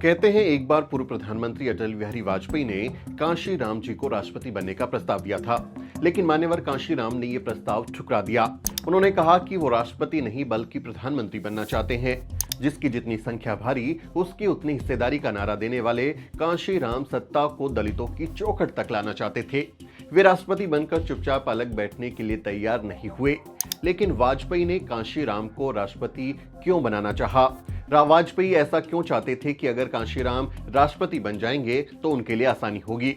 कहते हैं एक बार पूर्व प्रधानमंत्री अटल बिहारी वाजपेयी ने कांशी राम जी को राष्ट्रपति बनने का प्रस्ताव दिया था, लेकिन मान्यवर कांशी राम ने यह प्रस्ताव ठुकरा दिया। उन्होंने कहा कि वो राष्ट्रपति नहीं बल्कि प्रधानमंत्री बनना चाहते हैं। जिसकी जितनी संख्या भारी उसकी उतनी हिस्सेदारी का नारा देने वाले कांशी राम सत्ता को दलितों की चौखट तक लाना चाहते थे। वे राष्ट्रपति बनकर चुपचाप अलग बैठने के लिए तैयार नहीं हुए, लेकिन वाजपेयी ने कांशी राम को राष्ट्रपति क्यों बनाना चाहा? वाजपेयी ऐसा क्यों चाहते थे कि अगर कांशी राम राष्ट्रपति बन जाएंगे तो उनके लिए आसानी होगी?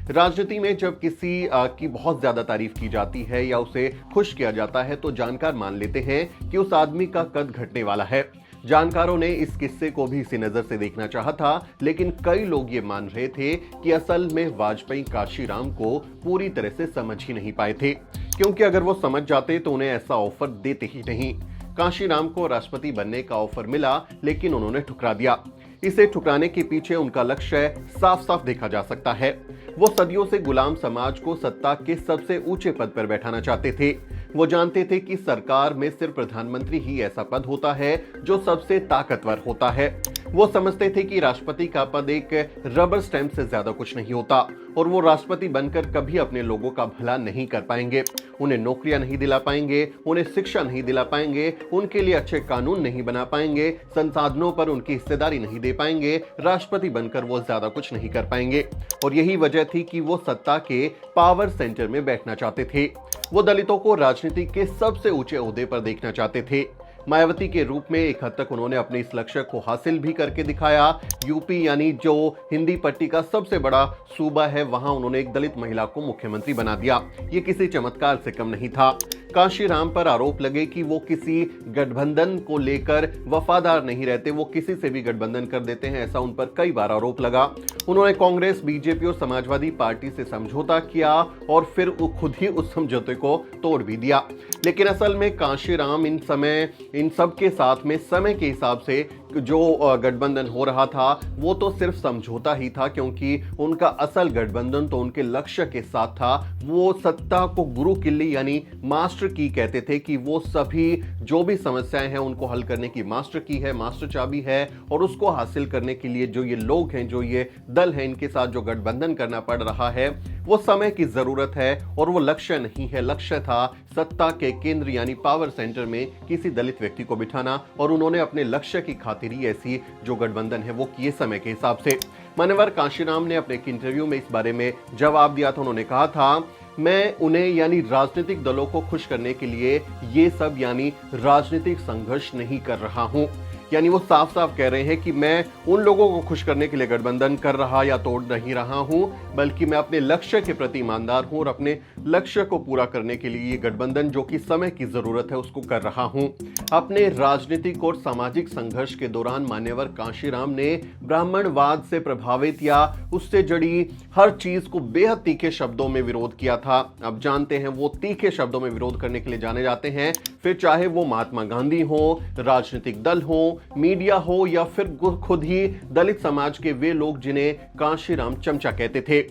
राजनीति में जब किसी की बहुत ज्यादा तारीफ की जाती है या उसे खुश किया जाता है तो जानकार मान लेते हैं कि उस आदमी का कद घटने वाला है। जानकारों ने इस किस्से को भी इसी नजर से देखना चाहा था, लेकिन कई लोग ये मान रहे थे कि असल में वाजपेयी कांशी राम को पूरी तरह से समझ ही नहीं पाए थे, क्योंकि अगर वो समझ जाते तो उन्हें ऐसा ऑफर देते ही नहीं। कांशी राम को राष्ट्रपति बनने का ऑफर मिला, लेकिन उन्होंने ठुकरा दिया। इसे ठुकराने के पीछे उनका लक्ष्य साफ साफ देखा जा सकता है। वो सदियों से गुलाम समाज को सत्ता के सबसे ऊंचे पद पर बैठाना चाहते थे। वो जानते थे कि सरकार में सिर्फ प्रधानमंत्री ही ऐसा पद होता है जो सबसे ताकतवर होता है। वो समझते थे कि राष्ट्रपति का पद एक रबर स्टैंप से ज्यादा कुछ नहीं होता और वो राष्ट्रपति बनकर कभी अपने लोगों का भला नहीं कर पाएंगे। उन्हें नौकरियां नहीं दिला पाएंगे, उन्हें शिक्षा नहीं दिला पाएंगे, उनके लिए अच्छे कानून नहीं बना पाएंगे, संसाधनों पर उनकी हिस्सेदारी नहीं दे पाएंगे। राष्ट्रपति बनकर वो ज्यादा कुछ नहीं कर पाएंगे और यही वजह थी कि वो सत्ता के पावर सेंटर में बैठना चाहते थे। वो दलितों को राजनीति के सबसे ऊंचे ओहदे पर देखना चाहते थे। मायावती के रूप में एक हद तक उन्होंने अपने इस लक्ष्य को हासिल भी करके दिखाया। यूपी यानी जो हिंदी पट्टी का सबसे बड़ा सूबा है, वहां उन्होंने एक दलित महिला को मुख्यमंत्री बना दिया। ये किसी चमत्कार से कम नहीं था। कांशी राम पर आरोप लगे कि वो किसी गठबंधन को लेकर वफादार नहीं रहते, वो किसी से भी गठबंधन कर देते हैं, ऐसा उन पर कई बार आरोप लगा। उन्होंने कांग्रेस, बीजेपी और समाजवादी पार्टी से समझौता किया और फिर वो खुद ही उस समझौते को तोड़ भी दिया। लेकिन असल में कांशी राम इन सब के साथ में समय के हिसाब से जो गठबंधन हो रहा था वो तो सिर्फ समझौता ही था, क्योंकि उनका असल गठबंधन तो उनके लक्ष्य के साथ था। वो सत्ता को गुरु किल्ली यानी मास्टर की कहते थे कि वो सभी जो भी समस्याएं हैं उनको हल करने की मास्टर की है, मास्टर चाबी है, और उसको हासिल करने के लिए जो ये लोग हैं, जो ये दल है, इनके साथ जो गठबंधन करना पड़ रहा है वो समय की जरूरत है और वो लक्ष्य नहीं है। लक्ष्य था सत्ता के केंद्र यानी पावर सेंटर में किसी दलित व्यक्ति को बिठाना, और उन्होंने अपने लक्ष्य की खातिर ही ऐसी जो गठबंधन है वो किए समय के हिसाब से। मान्यवर कांशी राम ने अपने एक इंटरव्यू में इस बारे में जवाब दिया था। उन्होंने कहा था, मैं उन्हें यानी राजनीतिक दलों को खुश करने के लिए ये सब यानी राजनीतिक संघर्ष नहीं कर रहा हूं। यानी वो साफ साफ कह रहे हैं कि मैं उन लोगों को खुश करने के लिए गठबंधन कर रहा या तोड़ नहीं रहा हूं, बल्कि मैं अपने लक्ष्य के प्रति ईमानदार हूं और अपने लक्ष्य को पूरा करने के लिए ये गठबंधन जो कि समय की जरूरत है उसको कर रहा हूं। अपने राजनीतिक और सामाजिक संघर्ष के दौरान मान्यवर कांशी राम ने ब्राह्मणवाद से प्रभावित या उससे जड़ी हर चीज को बेहद तीखे शब्दों में विरोध किया था। अब जानते हैं वो तीखे शब्दों में विरोध करने के लिए जाने जाते हैं, फिर चाहे वो महात्मा गांधी हो, राजनीतिक दल हो, मीडिया हो या फिर खुद ही दलित समाज के वे लोग जिन्हें कांशी राम चमचा कहते थे।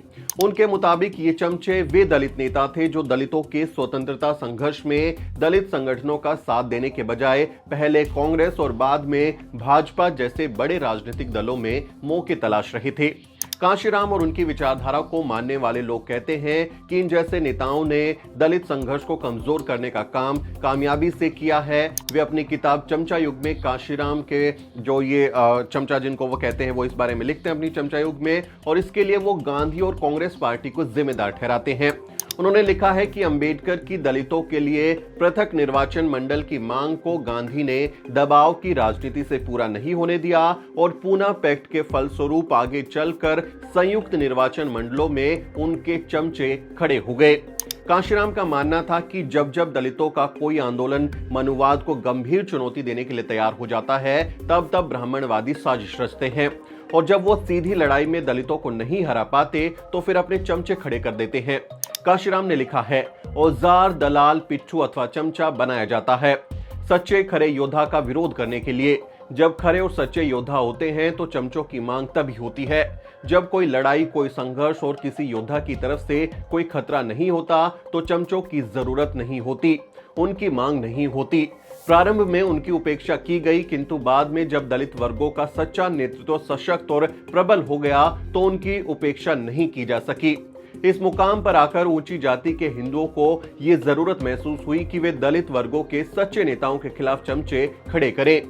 उनके मुताबिक ये चमचे वे दलित नेता थे जो दलितों के स्वतंत्रता संघर्ष में दलित संगठनों का साथ देने के बजाय पहले कांग्रेस और बाद में भाजपा जैसे बड़े राजनीतिक दलों में मौके तलाश रहे थे। कांशी राम और उनकी विचारधारा को मानने वाले लोग कहते हैं कि इन जैसे नेताओं ने दलित संघर्ष को कमजोर करने का काम कामयाबी से किया है। वे अपनी किताब चमचा युग में कांशी राम के जो ये चमचा जिनको वो कहते हैं वो इस बारे में लिखते हैं अपनी चमचा युग में, और इसके लिए वो गांधी और कांग्रेस पार्टी को जिम्मेदार ठहराते हैं। उन्होंने लिखा है कि अंबेडकर की दलितों के लिए पृथक निर्वाचन मंडल की मांग को गांधी ने दबाव की राजनीति से पूरा नहीं होने दिया और पूना पैक्ट के फलस्वरूप आगे चलकर संयुक्त निर्वाचन मंडलों में उनके चमचे खड़े हो गए। कांशीराम का मानना था कि जब जब दलितों का कोई आंदोलन मनुवाद को गंभीर चुनौती देने के लिए तैयार हो जाता है तब तब ब्राह्मणवादी साजिश रचते हैं, और जब वो सीधी लड़ाई में दलितों को नहीं हरा पाते तो फिर अपने चमचे खड़े कर देते हैं। कांशीराम ने लिखा है, औजार, दलाल, पिट्ठू अथवा चमचा बनाया जाता है सच्चे खरे योद्धा का विरोध करने के लिए। जब खरे और सच्चे योद्धा होते हैं तो चमचों की मांग तभी होती है जब कोई लड़ाई, कोई संघर्ष और किसी योद्धा की तरफ से कोई खतरा नहीं होता तो चमचों की जरूरत नहीं होती, उनकी मांग नहीं होती। प्रारंभ में उनकी उपेक्षा की गई, किंतु बाद में जब दलित वर्गों का सच्चा नेतृत्व सशक्त और प्रबल हो गया तो उनकी उपेक्षा नहीं की जा सकी। इस मुकाम पर आकर ऊंची जाति के हिंदुओं को यह जरूरत महसूस हुई कि वे दलित वर्गों के सच्चे नेताओं के खिलाफ चमचे खड़े करें।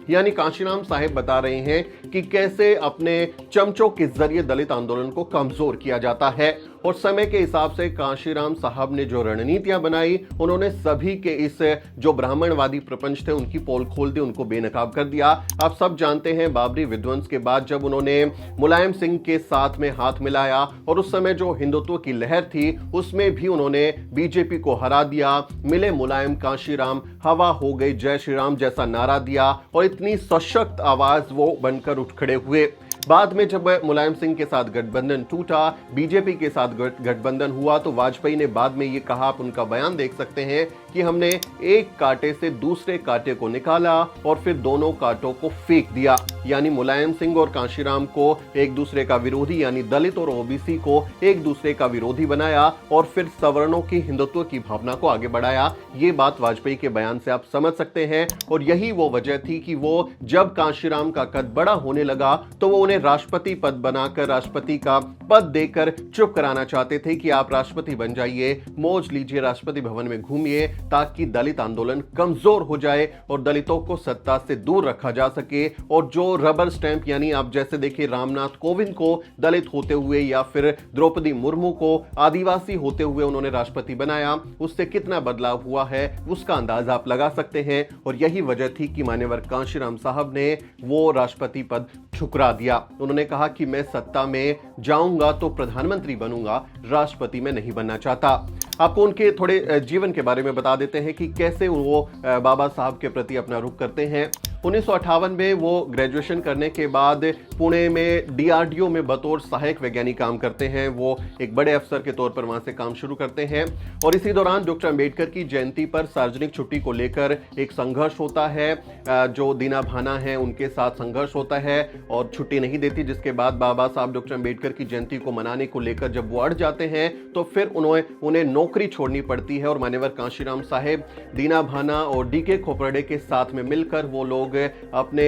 यानी कांशीराम साहेब बता रहे हैं कि कैसे अपने चमचों के जरिए दलित आंदोलन को कमजोर किया जाता है, और समय के हिसाब से कांशीराम साहब ने जो रणनीतियां बनाई, उन्होंने सभी के इस जो ब्राह्मणवादी प्रपंच थे उनकी पोल खोल दी, उनको बेनकाब कर दिया। आप सब जानते हैं बाबरी विध्वंस के बाद जब उन्होंने मुलायम सिंह के साथ में हाथ मिलाया और उस समय जो हिंदुत्व की लहर थी उसमें भी उन्होंने बीजेपी को हरा दिया। मिले मुलायम कांशीराम, हवा हो गई जय श्री राम जैसा नारा दिया और इतनी सशक्त आवाज वो बनकर उठ खड़े हुए। बाद में जब मुलायम सिंह के साथ गठबंधन टूटा, बीजेपी के साथ गठबंधन हुआ, तो वाजपेयी ने बाद में ये कहा, आप उनका बयान देख सकते हैं कि हमने एक कांटे से दूसरे कांटे को निकाला और फिर दोनों कांटों को फेंक दिया। यानी मुलायम सिंह और कांशीराम को एक दूसरे का विरोधी, यानी दलित और ओबीसी को एक दूसरे का विरोधी बनाया और फिर सवर्णों की हिंदुत्व की भावना को आगे बढ़ाया। ये बात वाजपेयी के बयान से आप समझ सकते हैं। और यही वो वजह थी कि वो जब कांशीराम का कद बड़ा होने लगा तो वो उन्हें राष्ट्रपति पद बनाकर, राष्ट्रपति का पद देकर चुप कराना चाहते थे कि आप राष्ट्रपति बन जाइए, मौज लीजिए, राष्ट्रपति भवन में घूमिए, ताकि दलित आंदोलन कमजोर हो जाए और दलितों को सत्ता से दूर रखा जा सके। और जो रबर स्टैंप, यानी आप जैसे देखिए रामनाथ कोविंद को दलित होते हुए या फिर द्रौपदी मुर्मू को आदिवासी होते हुए उन्होंने राष्ट्रपति बनाया, उससे कितना बदलाव हुआ है उसका अंदाजा आप लगा सकते हैं। और यही वजह थी कि मान्यवर कांशीराम साहब ने वो राष्ट्रपति पद ठुकरा दिया। उन्होंने कहा कि मैं सत्ता में जाऊंगा तो प्रधानमंत्री बनूंगा, राष्ट्रपति में नहीं बनना चाहता। आपको उनके थोड़े जीवन के बारे में बता देते हैं कि कैसे वो बाबा साहब के प्रति अपना रुख करते हैं। 1958 में वो ग्रेजुएशन करने के बाद पुणे में डीआरडीओ में बतौर सहायक वैज्ञानिक काम करते हैं। वो एक बड़े अफसर के तौर पर वहां से काम शुरू करते हैं और इसी दौरान डॉक्टर अंबेडकर की जयंती पर सार्वजनिक छुट्टी को लेकर एक संघर्ष होता है। जो दीना भाना है उनके साथ संघर्ष होता है और छुट्टी नहीं देती, जिसके बाद बाबा साहब डॉक्टर अंबेडकर की जयंती को मनाने को लेकर जब वो अड़ जाते हैं तो फिर उन्हें नौकरी छोड़नी पड़ती है। और मान्यवर कांशीराम साहेब दीना भाना और डीके खोपड़े के साथ में मिलकर वो लोग अपने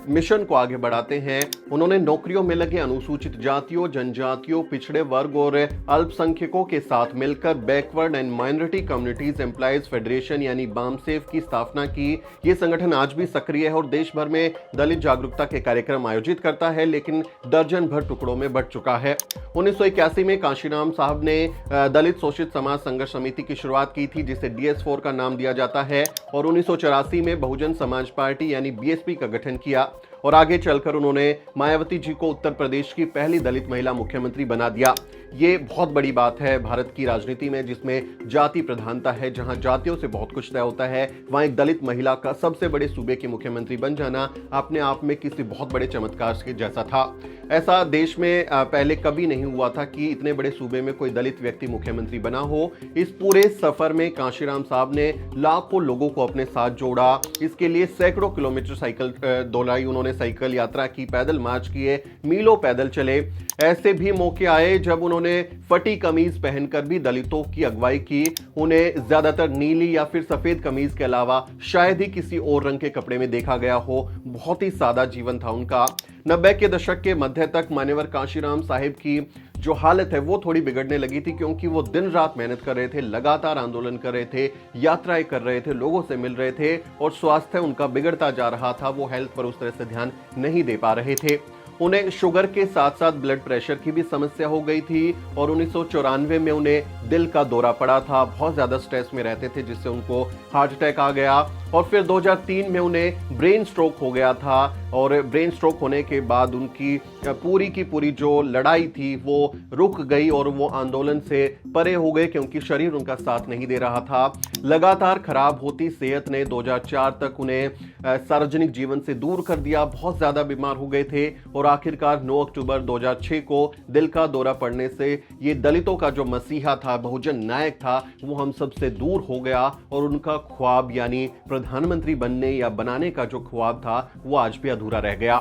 मिशन को आगे बढ़ाते हैं। उन्होंने नौकरियों में लगे अनुसूचित जातियों, जनजातियों, पिछड़े वर्ग और अल्पसंख्यकों के साथ मिलकर backward and minority communities employees federation यानी बामसेफ की स्थापना की। ये संगठन आज भी सक्रिय है और देश भर में दलित जागरूकता के कार्यक्रम आयोजित करता है, लेकिन दर्जन भर टुकड़ों में बंट चुका है। 1981 में कांशीराम साहब ने दलित शोषित समाज संघर्ष समिति की शुरुआत की थी, जिसे DS4 का नाम दिया जाता है, और 1984 में बहुजन समाज पार्टी यानी BSP का गठन किया। और आगे चलकर उन्होंने मायावती जी को उत्तर प्रदेश की पहली दलित महिला मुख्यमंत्री बना दिया। ये बहुत बड़ी बात है भारत की राजनीति में, जिसमें जाति प्रधानता है, जहां जातियों से बहुत कुछ तय होता है, वहां एक दलित महिला का सबसे बड़े सूबे की मुख्यमंत्री बन जाना अपने आप में किसी बहुत बड़े चमत्कार के जैसा था। ऐसा देश में पहले कभी नहीं हुआ था कि इतने बड़े सूबे में कोई दलित व्यक्ति मुख्यमंत्री बना हो। इस पूरे सफर में कांशीराम साहब ने लाखों लोगों को अपने साथ जोड़ा। इसके लिए सैकड़ों किलोमीटर साइकिल दौड़ाई, उन्होंने साइकिल यात्रा की, पैदल मार्च किए, मीलों पैदल चले। ऐसे भी मौके आए जब उन्होंने फटी कमीज पहनकर भी दलितों की अगुवाई की। उन्हें ज्यादातर नीली या फिर सफेद कमीज के अलावा शायद ही किसी और रंग के कपड़े में देखा गया हो। बहुत ही सादा जीवन था उनका। 90 के दशक के मध्य तक मान्यवर कांशीराम साहिब की जो हालत है वो थोड़ी बिगड़ने लगी थी, क्योंकि वो दिन रात मेहनत कर रहे थे, लगातार आंदोलन कर रहे थे, यात्राएं कर रहे थे, लोगों से मिल रहे थे और स्वास्थ्य उनका बिगड़ता जा रहा था। वो हेल्थ पर उस तरह से ध्यान नहीं दे पा रहे थे। उन्हें शुगर के साथ साथ ब्लड प्रेशर की भी समस्या हो गई थी और 1994 में उन्हें दिल का दौरा पड़ा था। बहुत ज्यादा स्ट्रेस में रहते थे, जिससे उनको हार्ट अटैक आ गया और फिर 2003 में उन्हें ब्रेन स्ट्रोक हो गया था। और ब्रेन स्ट्रोक होने के बाद उनकी पूरी की पूरी जो लड़ाई थी वो रुक गई और वो आंदोलन से परे हो गए, क्योंकि शरीर उनका साथ नहीं दे रहा था। लगातार खराब होती सेहत ने 2004 तक उन्हें सार्वजनिक जीवन से दूर कर दिया। बहुत ज्यादा बीमार हो गए थे और आखिरकार 9 अक्टूबर 2006 को दिल का दौरा पड़ने से ये दलितों का जो मसीहा था, बहुजन नायक था, वो हम सबसे दूर हो गया और उनका ख्वाब यानी प्रधानमंत्री बनने या बनाने का जो ख्वाब था वो आज भी अधूरा रह गया।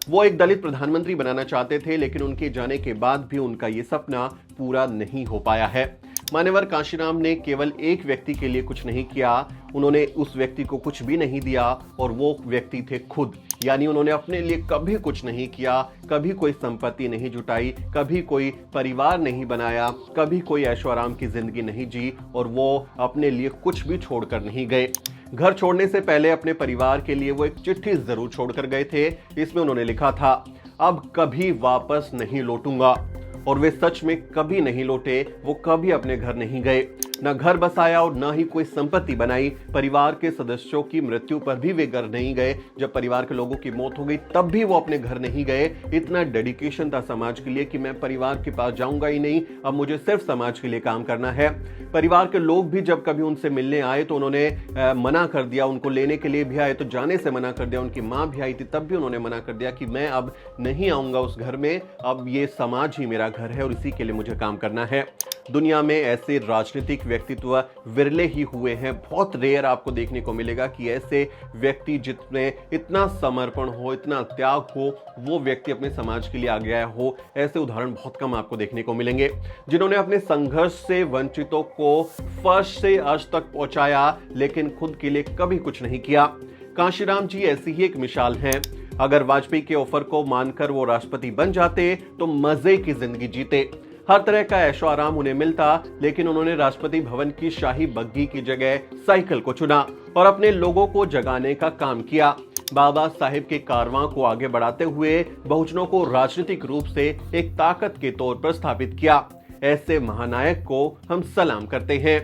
वो एक दलित प्रधानमंत्री बनाना चाहते थे, लेकिन उनके जाने के बाद भी उनका ये सपना पूरा नहीं हो पाया है। मान्यवर कांशीराम ने केवल एक व्यक्ति के लिए कुछ नहीं किया, उन्होंने उस व्यक्ति को कुछ भी नहीं दिया और वो व्यक्ति थे खुद। यानी उन्होंने अपने लिए कभी कुछ नहीं किया, कभी कोई संपत्ति नहीं जुटाई, कभी कोई परिवार नहीं बनाया, कभी कोई ऐशो आराम की जिंदगी नहीं जी और वो अपने लिए कुछ भी छोड़कर नहीं गए। घर छोड़ने से पहले अपने परिवार के लिए वो एक चिट्ठी जरूर छोड़कर गए थे। इसमें उन्होंने लिखा था, अब कभी वापस नहीं लौटूंगा। और वे सच में कभी नहीं लौटे। वो कभी अपने घर नहीं गए, न घर बसाया और न ही कोई संपत्ति बनाई। परिवार के सदस्यों की मृत्यु पर भी वे घर नहीं गए। जब परिवार के लोगों की मौत हो गई तब भी वो अपने घर नहीं गए। इतना डेडिकेशन था समाज के लिए कि मैं परिवार के पास जाऊंगा ही नहीं, अब मुझे सिर्फ समाज के लिए काम करना है। परिवार के लोग भी जब कभी उनसे मिलने आए तो उन्होंने मना कर दिया, उनको लेने के लिए भी आए तो जाने से मना कर दिया। उनकी माँ भी आई थी तब भी उन्होंने मना कर दिया कि मैं अब नहीं आऊंगा उस घर में, अब ये समाज ही मेरा घर है और इसी के लिए मुझे काम करना है। दुनिया में ऐसे राजनीतिक व्यक्तित्व विरले ही हुए हैं। बहुत रेयर आपको देखने को मिलेगा कि ऐसे व्यक्ति जिसमें इतना समर्पण हो, इतना त्याग हो, वो व्यक्ति अपने समाज के लिए आ गया हो। ऐसे उदाहरण बहुत कम आपको देखने को मिलेंगे जिन्होंने अपने संघर्ष से वंचितों को फर्श से अर्श तक पहुंचाया लेकिन खुद के लिए कभी कुछ नहीं किया। कांशीराम जी ऐसी ही एक मिसाल हैं। अगर वाजपेयी के ऑफर को मानकर वो राष्ट्रपति बन जाते तो मजे की जिंदगी जीते, हर तरह का ऐशो आराम उन्हें मिलता, लेकिन उन्होंने राष्ट्रपति भवन की शाही बग्गी की जगह साइकिल को चुना और अपने लोगों को जगाने का काम किया। बाबा साहिब के कारवां को आगे बढ़ाते हुए बहुजनों को राजनीतिक रूप से एक ताकत के तौर पर स्थापित किया। ऐसे महानायक को हम सलाम करते हैं।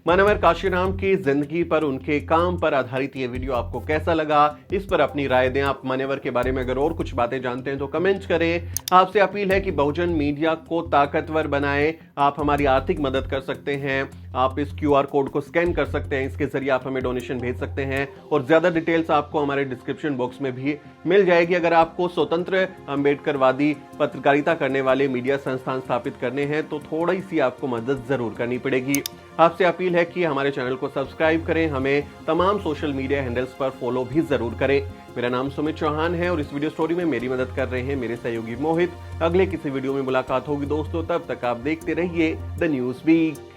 मान्यवर कांशीराम की जिंदगी पर, उनके काम पर आधारित ये वीडियो आपको कैसा लगा, इस पर अपनी राय दें। आप मान्यवर के बारे में अगर और कुछ बातें जानते हैं तो कमेंट करें। आपसे अपील है कि बहुजन मीडिया को ताकतवर बनाएं। आप हमारी आर्थिक मदद कर सकते हैं, आप इस QR कोड को स्कैन कर सकते हैं, इसके जरिए आप हमें डोनेशन भेज सकते हैं और ज्यादा डिटेल्स आपको हमारे डिस्क्रिप्शन बॉक्स में भी मिल जाएगी। अगर आपको स्वतंत्र अम्बेडकरवादी पत्रकारिता करने वाले मीडिया संस्थान स्थापित करने हैं तो थोड़ी सी आपको मदद जरूर करनी पड़ेगी। आपसे अपील है कि हमारे चैनल को सब्सक्राइब करें, हमें तमाम सोशल मीडिया हैंडल्स पर फॉलो भी जरूर करें। मेरा नाम सुमित चौहान है और इस वीडियो स्टोरी में मेरी मदद कर रहे हैं मेरे सहयोगी मोहित। अगले किसी वीडियो में मुलाकात होगी दोस्तों, तब तक आप देखते रहिए द न्यूज़ वीक।